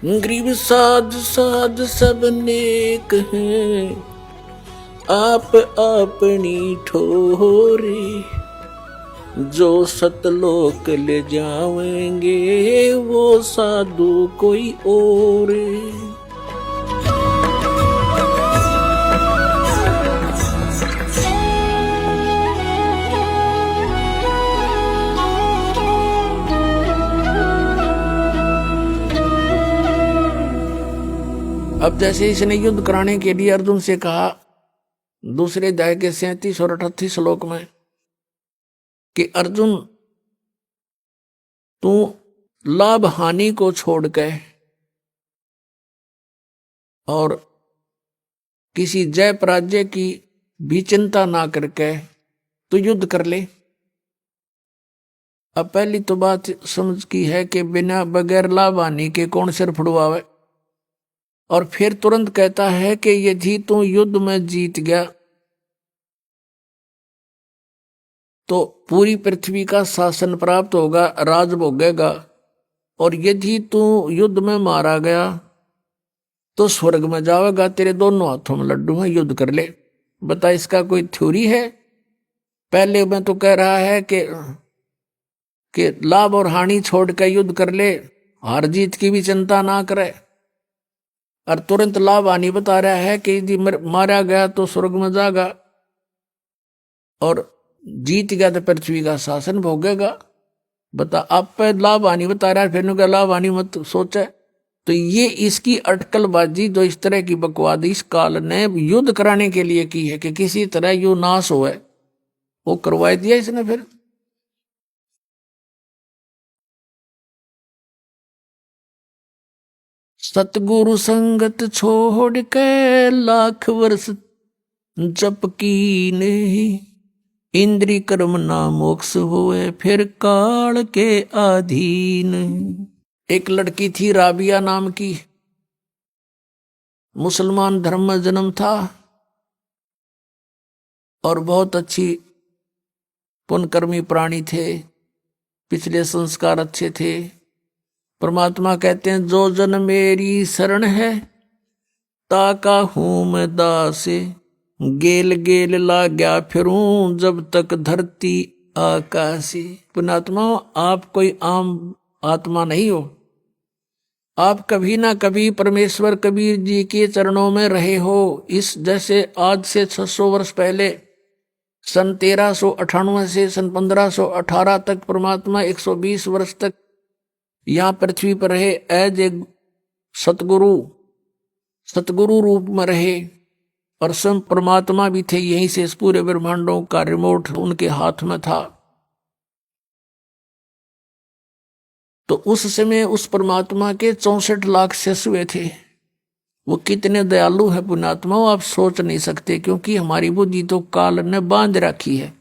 गरीब साध साध सब नेक हैं, आप अपनी ठोरे। जो सतलोक ले जावेंगे वो साधु कोई और। अब जैसे इसने युद्ध कराने के लिए अर्जुन से कहा दूसरे अध्याय के 37 और 38 श्लोक में कि अर्जुन तू लाभ हानि को छोड़ के और किसी जय पराजय की भी चिंता ना करके तू युद्ध कर ले। अब पहली तो बात समझ की है कि बिना बगैर लाभ हानि के कौन सिर फुड़वावे। और फिर तुरंत कहता है कि यदि तू युद्ध में जीत गया तो पूरी पृथ्वी का शासन प्राप्त होगा, राज भोगेगा। और यदि तू युद्ध में मारा गया तो स्वर्ग में जाएगा, तेरे दोनों हाथों में लड्डू हैं, युद्ध कर ले। बता इसका कोई थ्योरी है? पहले मैं तो कह रहा है कि लाभ और हानि छोड़ कर युद्ध कर ले, हार जीत की भी चिंता ना करे। और तुरंत लाभ हानि बता रहा है कि यदि मारा गया तो स्वर्ग में जाएगा और जीत गया तो पृथ्वी का शासन भोगेगा। बता आप पे लाभ हानि बता रहा है, फिर क्या लाभ हानि मत सोचे। तो ये इसकी अटकलबाजी जो इस तरह की बकवाद इस काल ने युद्ध कराने के लिए की है कि किसी तरह यू नाश हो, वो करवा दिया इसने। फिर सतगुरु संगत छोड़ के लाख वर्ष जप की नहीं, इंद्री कर्म ना मोक्ष होए फिर काल के अधीन। एक लड़की थी राबिया नाम की, मुसलमान धर्म में जन्म था और बहुत अच्छी पुण्यकर्मी प्राणी थे, पिछले संस्कार अच्छे थे। परमात्मा कहते हैं जो जन मेरी शरण है ताका हूं मैं दासे, गेल गेल ला गया फिरूं जब तक धरती आकाशी। पुण्यात्मा आप कोई आम आत्मा नहीं हो, आप कभी ना कभी परमेश्वर कबीर जी के चरणों में रहे हो। इस जैसे आज से 600 वर्ष पहले सन 1398 से सन 1518 तक परमात्मा 120 वर्ष तक यहां पृथ्वी पर रहे, एज ए सतगुरु रूप में रहे। और स्वयं परमात्मा भी थे, यहीं से इस पूरे ब्रह्मांडों का रिमोट उनके हाथ में था। तो उस समय उस परमात्मा के 64 लाख शिष्य हुए थे। वो कितने दयालु है पुण्यात्मा, आप सोच नहीं सकते, क्योंकि हमारी बुद्धि तो काल ने बांध रखी है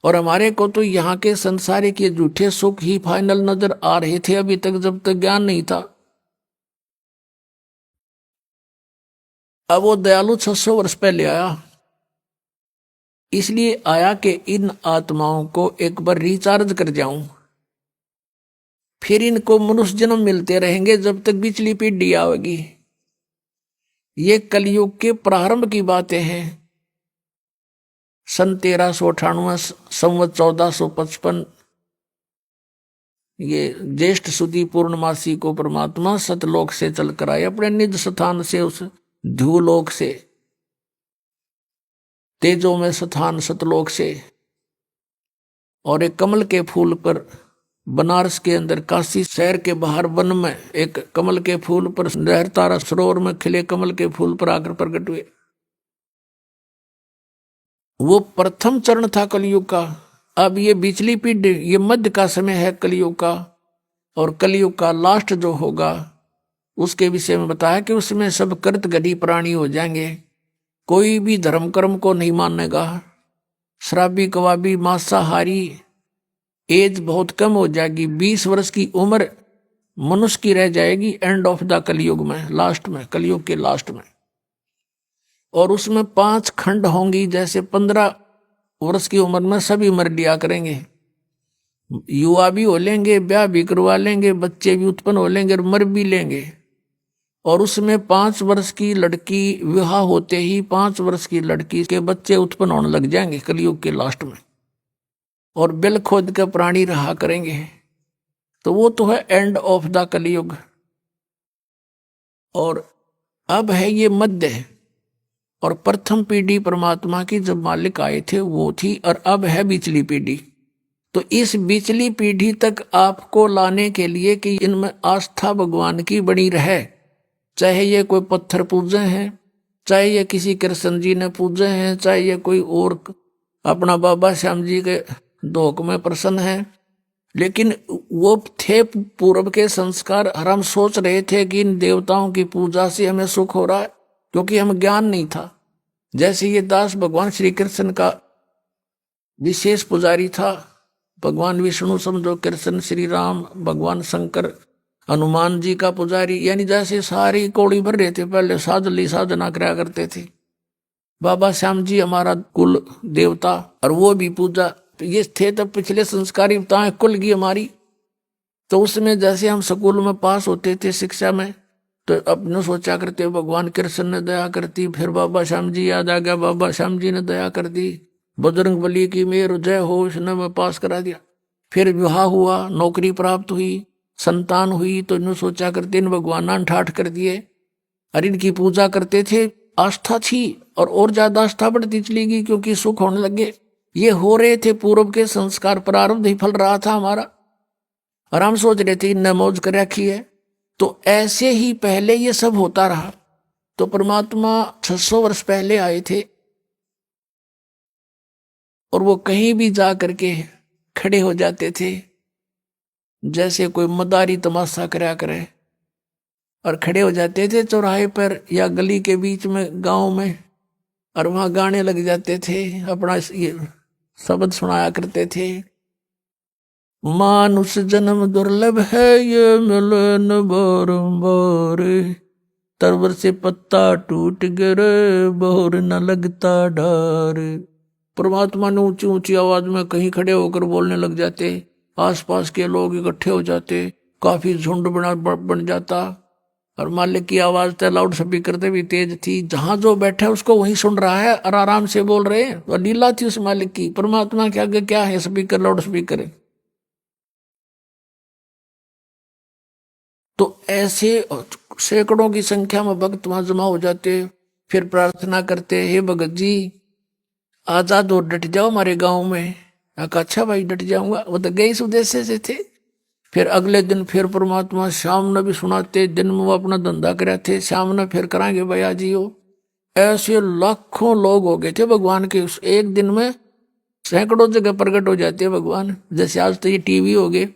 और हमारे को तो यहाँ के संसारिक के झूठे सुख ही फाइनल नजर आ रहे थे अभी तक, जब तक ज्ञान नहीं था। अब वो दयालु 600 वर्ष पहले आया, इसलिए आया कि इन आत्माओं को एक बार रिचार्ज कर जाऊं, फिर इनको मनुष्य जन्म मिलते रहेंगे जब तक पिछली पीढ़ी आएगी। ये कलयुग के प्रारंभ की बातें हैं। सन 1398 संवत 1455 ये ज्येष्ठ सुदी पूर्णमासी को परमात्मा सतलोक से चल कर आए, अपने निज स्थान से, उस ध्रुवलोक से, तेजों में स्थान सतलोक से। और एक कमल के फूल पर बनारस के अंदर काशी शहर के बाहर वन में एक कमल के फूल पर लहरतारा सरोवर में खिले कमल के फूल पर आकर प्रकट हुए। वो प्रथम चरण था कलयुग का। अब ये बिचली पीढ़ी, ये मध्य का समय है कलयुग का, और कलयुग का लास्ट जो होगा उसके विषय में बताया कि उसमें सब कृत गढ़ी प्राणी हो जाएंगे, कोई भी धर्म कर्म को नहीं मानेगा, शराबी कबाबी मांसाहारी, एज बहुत कम हो जाएगी, 20 वर्ष की उम्र मनुष्य की रह जाएगी एंड ऑफ द कलयुग में, लास्ट में, कलयुग के लास्ट में। और उसमें 5 खंड होंगी, जैसे 15 वर्ष की उम्र में सभी मर लिया करेंगे, युवा भी हो लेंगे, ब्याह भी करवा लेंगे, बच्चे भी उत्पन्न हो लेंगे और मर भी लेंगे। और उसमें 5 वर्ष की लड़की विवाह होते ही 5 वर्ष की लड़की के बच्चे उत्पन्न होने लग जाएंगे कलयुग के लास्ट में, और बिल खोद के प्राणी रहा करेंगे। तो वो तो है एंड ऑफ द कलयुग। और अब है ये मध्य, और प्रथम पीढ़ी परमात्मा की जब मालिक आए थे वो थी, और अब है बीचली पीढ़ी। तो इस बीचली पीढ़ी तक आपको लाने के लिए कि इनमें आस्था भगवान की बनी रहे, चाहे ये कोई पत्थर पूजे हैं, चाहे ये किसी कृष्ण जी ने पूजे हैं, चाहे ये कोई और अपना बाबा श्याम जी के धोख में प्रसन्न है, लेकिन वो थे पूर्व के संस्कार। और हम सोच रहे थे कि इन देवताओं की पूजा से हमें सुख हो रहा है, क्योंकि हमें ज्ञान नहीं था। जैसे ये दास भगवान श्री कृष्ण का विशेष पुजारी था, भगवान विष्णु समझो, कृष्ण श्री राम, भगवान शंकर हनुमान जी का पुजारी, यानी जैसे सारी कौड़ी भर रहे थे, पहले साधली साधना कराया करते थे। बाबा श्याम जी हमारा कुल देवता, और वो भी पूजा ये थे। तब पिछले संस्कारी बताएं कुल की हमारी। तो उसमें जैसे हम स्कूल में पास होते थे शिक्षा में, तो अपने सोचा करते भगवान कृष्ण ने दया करती, फिर बाबा श्याम जी याद आ गया, बाबा श्याम जी ने दया कर दी, बजरंग बली की मेर जय हो, उसने मैं पास करा दिया। फिर विवाह हुआ, नौकरी प्राप्त हुई, संतान हुई, तो इन्होंने सोचा करते इन भगवान ठाठ कर दिए, और इनकी पूजा करते थे। आस्था थी, और ज्यादा आस्था बढ़ती चली गई, क्योंकि सुख होने लगे। ये हो रहे थे पूर्व के संस्कार, प्रारब्ध ही फल रहा था हमारा, और हम सोच रहे थे इनने मौज कर रखी है। तो ऐसे ही पहले ये सब होता रहा। तो परमात्मा 600 वर्ष पहले आए थे, और वो कहीं भी जा करके खड़े हो जाते थे, जैसे कोई मदारी तमाशा कराया करे, और खड़े हो जाते थे चौराहे पर या गली के बीच में गांव में, और वहां गाने लग जाते थे, अपना ये शब्द सुनाया करते थे। मानुष जन्म दुर्लभ है, ये मिले न बारंबार, तरवर से पत्ता टूट गिरे, बोर न लगता डार। परमात्मा ने ऊंची ऊंची आवाज में कहीं खड़े होकर बोलने लग जाते, आसपास के लोग इकट्ठे हो जाते, काफी झुंड बन जाता, और मालिक की आवाज तो लाउड स्पीकर से भी तेज थी, जहां जो बैठे उसको वहीं सुन रहा है, और आराम से बोल रहे हैं। और लीला थी उस मालिक की, परमात्मा के आगे क्या है स्पीकर, लाउड स्पीकर। तो ऐसे सैकड़ों की संख्या में भक्त वहां जमा हो जाते, फिर प्रार्थना करते, हे भगत जी आजाद और डट जाओ हमारे गांव में। अच्छा भाई डट जाऊंगा, वो तो गए इस उद्देश्य से थे। फिर अगले दिन फिर परमात्मा शाम ने भी सुनाते, दिन में वो अपना धंधा करे थे, शाम ने फिर कराएंगे भैया जी हो। ऐसे लाखों लोग हो गए थे भगवान के, उस एक दिन में सैकड़ों जगह प्रकट हो जाते हैं भगवान। जैसे आज तो ये टीवी हो गए,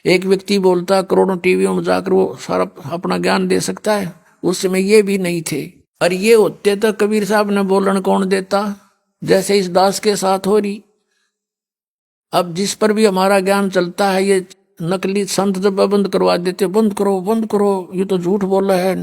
एक व्यक्ति बोलता करोड़ों टीवियों में जाकर वो सारा अपना ज्ञान दे सकता है, उस समय ये भी नहीं थे। और ये होते तो कबीर साहब ने बोलन कौन देता, जैसे इस दास के साथ हो रही। अब जिस पर भी हमारा ज्ञान चलता है, ये नकली संत जब बंद करवा देते, बंद करो बंद करो, ये तो झूठ बोल रहा है,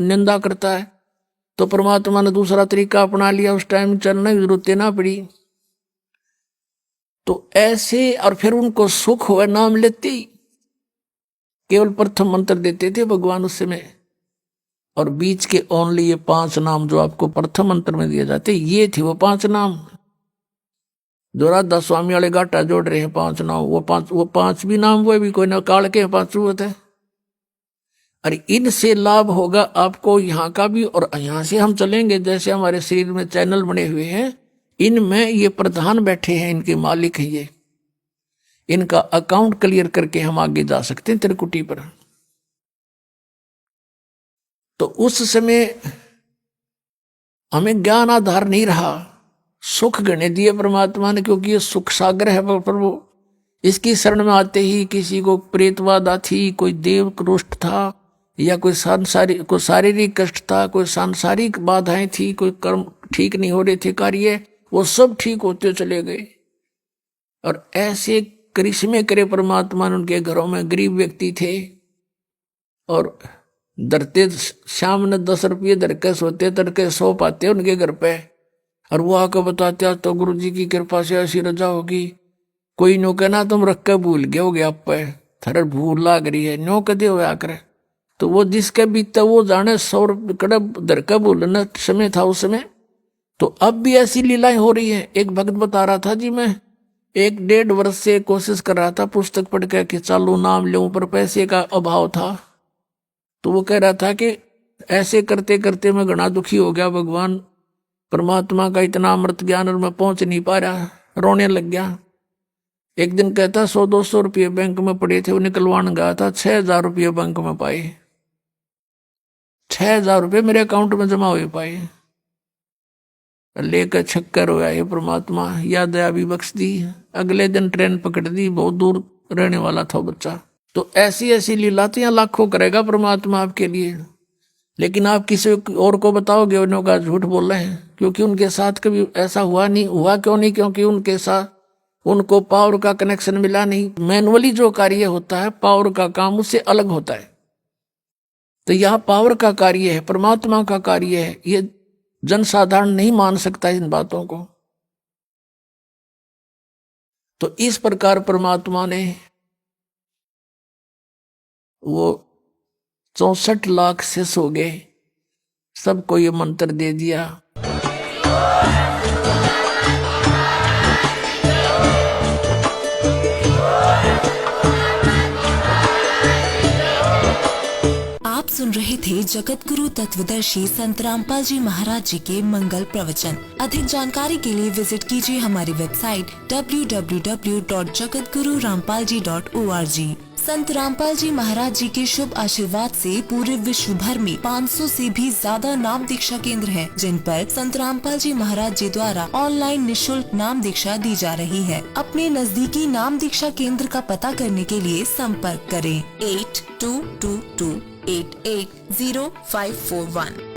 निंदा करता है। तो परमात्मा ने दूसरा तरीका अपना लिया, उस टाइम चलने की जरूरत ना पड़ी। तो ऐसे, और फिर उनको सुख हुआ नाम लेते ही, केवल प्रथम मंत्र देते थे भगवान उस समय, और बीच के ओनली ये 5 नाम जो आपको प्रथम मंत्र में दिए जाते, ये थे वो 5 नाम। जो राधा स्वामी वाले घाटा जोड़ रहे हैं 5 नाम, वो पांच भी नाम, वो भी कोई ना काल के 5 होते हैं। अरे इनसे लाभ होगा आपको यहाँ का भी, और यहाँ से हम चलेंगे, जैसे हमारे शरीर में चैनल बने हुए हैं, इनमें ये प्रधान बैठे हैं, इनके मालिक हैं ये, इनका अकाउंट क्लियर करके हम आगे जा सकते हैं त्रिकुटी पर। तो उस समय हमें ज्ञान आधार नहीं रहा, सुख गणे दिए परमात्मा ने, क्योंकि ये सुख सागर है प्रभु। इसकी शरण में आते ही किसी को प्रेतवादा थी, कोई देव रुष्ट था, या कोई शारीरिक कष्ट था, कोई सांसारिक बाधाएं थी, कोई कर्म ठीक नहीं हो रहे थे कार्य, वो सब ठीक होते चले गए। और ऐसे करिश्मे करे परमात्मा ने। उनके घरों में गरीब व्यक्ति थे, और धरते शाम ने 10 रुपये धर के सोते, तड़के 100 पाते उनके घर पे, और वो आकर बताते तो गुरु जी की कृपा से ऐसी रजा होगी। कोई नो कहना तुम रख के भूल गए हो गया, आप पे थर भूल लाग रही है, नो कदे हो आकर तो वो जिसके बीते वो जाने, 100 रुपये कड़ब धर का बोलना समय था उस समय। तो अब भी ऐसी लीलाएं हो रही है। एक भक्त बता रहा था जी, मैं 1-1.5 वर्ष से कोशिश कर रहा था पुस्तक पढ़ के कि चालू नाम लूं, पर पैसे का अभाव था। तो वो कह रहा था कि ऐसे करते करते मैं घना दुखी हो गया, भगवान परमात्मा का इतना अमृत ज्ञान और मैं पहुंच नहीं पा रहा, रोने लग गया। एक दिन कहता 100-200 रुपये बैंक में पड़े थे, वो निकलवाने गया था, 6,000 रुपये बैंक में पाए। 6,000 रुपये मेरे अकाउंट में जमा हुए पाए। लेकर छक्कर होया, ये परमात्मा या दया भी बख्श दी। अगले दिन ट्रेन पकड़ दी, बहुत दूर रहने वाला था बच्चा। तो ऐसी ऐसी लीलातियां लाखों करेगा परमात्मा आपके लिए, लेकिन आप किसी और को बताओगे उन्हों का झूठ बोल रहे हैं, क्योंकि उनके साथ कभी ऐसा हुआ नहीं। हुआ क्यों नहीं? क्योंकि उनके साथ उनको पावर का कनेक्शन मिला नहीं। मैनुअली जो कार्य होता है, पावर का काम उससे अलग होता है। तो यह पावर का कार्य है, परमात्मा का कार्य है, ये जनसाधारण नहीं मान सकता इन बातों को। तो इस प्रकार परमात्मा ने वो 64 लाख शिष्य हो गए, सबको ये मंत्र दे दिया। आप सुन रहे थे जगत गुरु तत्वदर्शी संत रामपाल जी महाराज जी के मंगल प्रवचन। अधिक जानकारी के लिए विजिट कीजिए हमारी वेबसाइट www.jagatgururampalji.org। संत रामपाल जी महाराज जी के शुभ आशीर्वाद से पूरे विश्व भर में 500 से भी ज्यादा नाम दीक्षा केंद्र हैं, जिन पर संत रामपाल जी महाराज जी द्वारा ऑनलाइन निशुल्क नाम दीक्षा दी जा रही है। अपने नजदीकी नाम दीक्षा केंद्र का पता करने के लिए संपर्क करें 8222880541।